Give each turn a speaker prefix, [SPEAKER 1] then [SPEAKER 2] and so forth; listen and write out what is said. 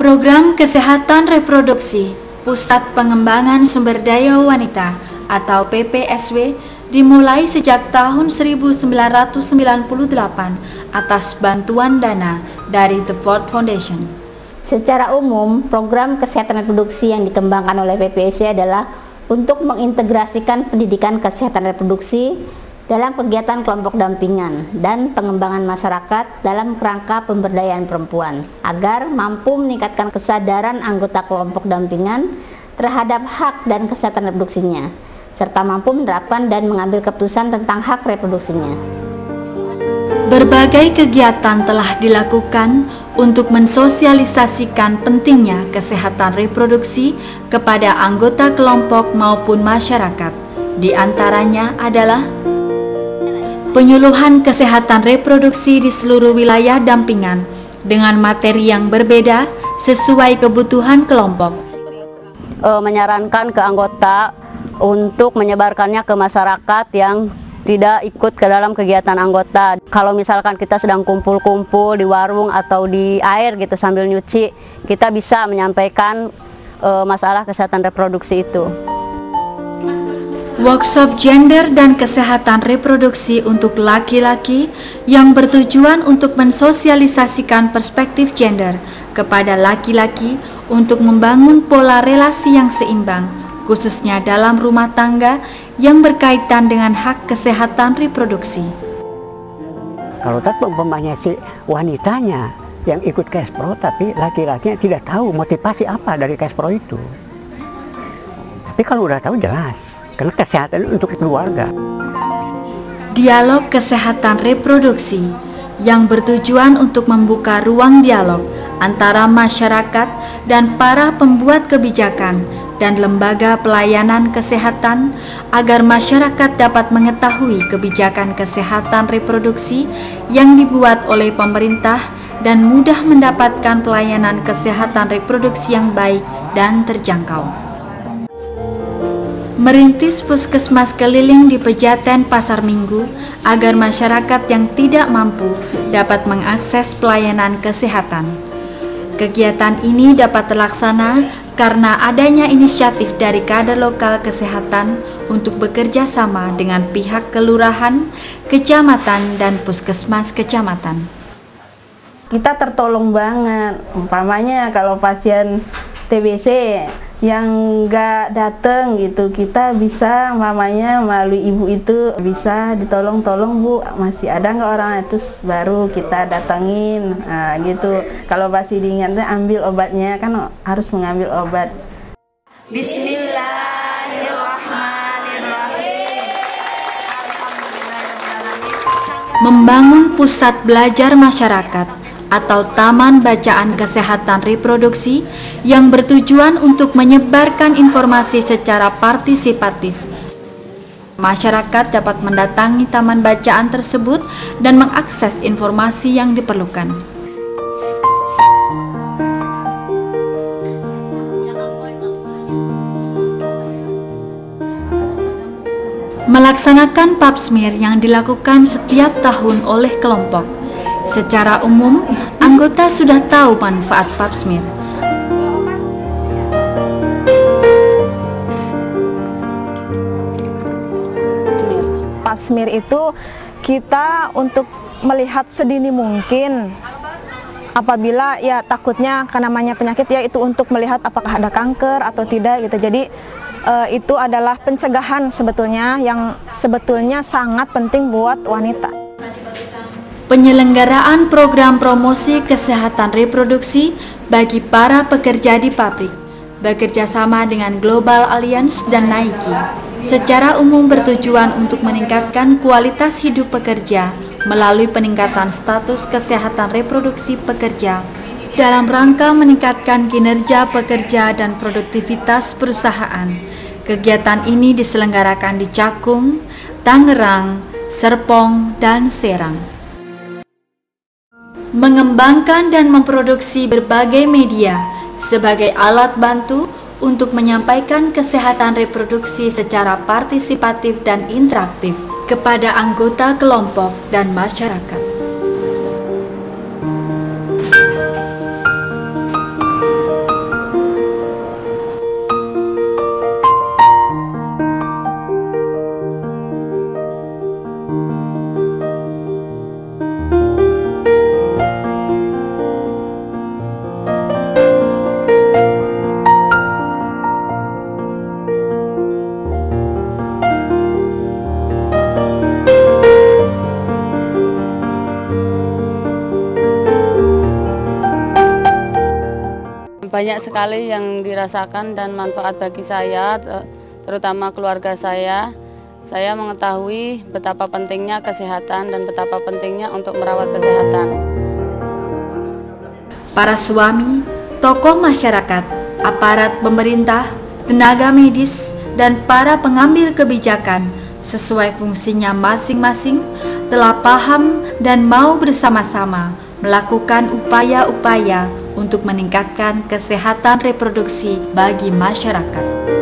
[SPEAKER 1] Program Kesehatan Reproduksi Pusat Pengembangan Sumber Daya Wanita atau PPSW dimulai sejak tahun 1998 atas bantuan dana dari The Ford Foundation.
[SPEAKER 2] Secara umum, program kesehatan reproduksi yang dikembangkan oleh PPSW adalah untuk mengintegrasikan pendidikan kesehatan reproduksi dalam kegiatan kelompok dampingan dan pengembangan masyarakat dalam kerangka pemberdayaan perempuan agar mampu meningkatkan kesadaran anggota kelompok dampingan terhadap hak dan kesehatan reproduksinya serta mampu menerapkan dan mengambil keputusan tentang hak reproduksinya.
[SPEAKER 1] Berbagai kegiatan telah dilakukan untuk mensosialisasikan pentingnya kesehatan reproduksi kepada anggota kelompok maupun masyarakat. Di antaranya adalah penyuluhan kesehatan reproduksi di seluruh wilayah dampingan dengan materi yang berbeda sesuai kebutuhan kelompok.
[SPEAKER 3] Menyarankan ke anggota untuk menyebarkannya ke masyarakat yang tidak ikut ke dalam kegiatan anggota. Kalau misalkan kita sedang kumpul-kumpul di warung atau di air gitu sambil nyuci, kita bisa menyampaikan masalah kesehatan reproduksi itu.
[SPEAKER 1] Workshop gender dan kesehatan reproduksi untuk laki-laki yang bertujuan untuk mensosialisasikan perspektif gender kepada laki-laki untuk membangun pola relasi yang seimbang, khususnya dalam rumah tangga yang berkaitan dengan hak kesehatan reproduksi.
[SPEAKER 4] Kalau tak umpamanya si wanitanya yang ikut Kespro, tapi laki-lakinya tidak tahu motivasi apa dari Kespro itu. Tapi kalau udah tahu jelas, karena kesehatan untuk keluarga.
[SPEAKER 1] Dialog kesehatan reproduksi yang bertujuan untuk membuka ruang dialog antara masyarakat dan para pembuat kebijakan dan lembaga pelayanan kesehatan agar masyarakat dapat mengetahui kebijakan kesehatan reproduksi yang dibuat oleh pemerintah dan mudah mendapatkan pelayanan kesehatan reproduksi yang baik dan terjangkau. Merintis puskesmas keliling di Pejaten Pasar Minggu agar masyarakat yang tidak mampu dapat mengakses pelayanan kesehatan. Kegiatan ini dapat terlaksana karena adanya inisiatif dari kader lokal kesehatan untuk bekerja sama dengan pihak kelurahan, kecamatan, dan puskesmas kecamatan.
[SPEAKER 5] Kita tertolong banget, umpamanya kalau pasien TBC yang nggak datang gitu, kita bisa umpamanya melalui ibu itu bisa ditolong Bu, masih ada nggak orang, terus baru kita datangin gitu. Kalau masih diingatnya ambil obatnya, kan harus mengambil obat.
[SPEAKER 1] Bismillahirrahmanirrahim. Membangun pusat belajar masyarakat atau Taman Bacaan Kesehatan Reproduksi yang bertujuan untuk menyebarkan informasi secara partisipatif. Masyarakat dapat mendatangi taman bacaan tersebut dan mengakses informasi yang diperlukan. Melaksanakan pap smear yang dilakukan setiap tahun oleh kelompok. Secara umum, anggota sudah tahu manfaat pap smear.
[SPEAKER 6] Pap smear itu kita untuk melihat sedini mungkin apabila ya takutnya karena namanya penyakit ya itu untuk melihat apakah ada kanker atau tidak gitu. Jadi itu adalah pencegahan sebetulnya yang sebetulnya sangat penting buat wanita.
[SPEAKER 1] Penyelenggaraan program promosi kesehatan reproduksi bagi para pekerja di pabrik bekerja sama dengan Global Alliance dan Nike secara umum bertujuan untuk meningkatkan kualitas hidup pekerja melalui peningkatan status kesehatan reproduksi pekerja dalam rangka meningkatkan kinerja pekerja dan produktivitas perusahaan. Kegiatan ini diselenggarakan di Cakung, Tangerang, Serpong, dan Serang. Mengembangkan dan memproduksi berbagai media sebagai alat bantu untuk menyampaikan kesehatan reproduksi secara partisipatif dan interaktif kepada anggota kelompok dan masyarakat.
[SPEAKER 3] Banyak sekali yang dirasakan dan manfaat bagi saya, terutama keluarga saya. Saya mengetahui betapa pentingnya kesehatan dan betapa pentingnya untuk merawat kesehatan.
[SPEAKER 1] Para suami, tokoh masyarakat, aparat pemerintah, tenaga medis, dan para pengambil kebijakan sesuai fungsinya masing-masing telah paham dan mau bersama-sama melakukan upaya-upaya untuk meningkatkan kesehatan reproduksi bagi masyarakat.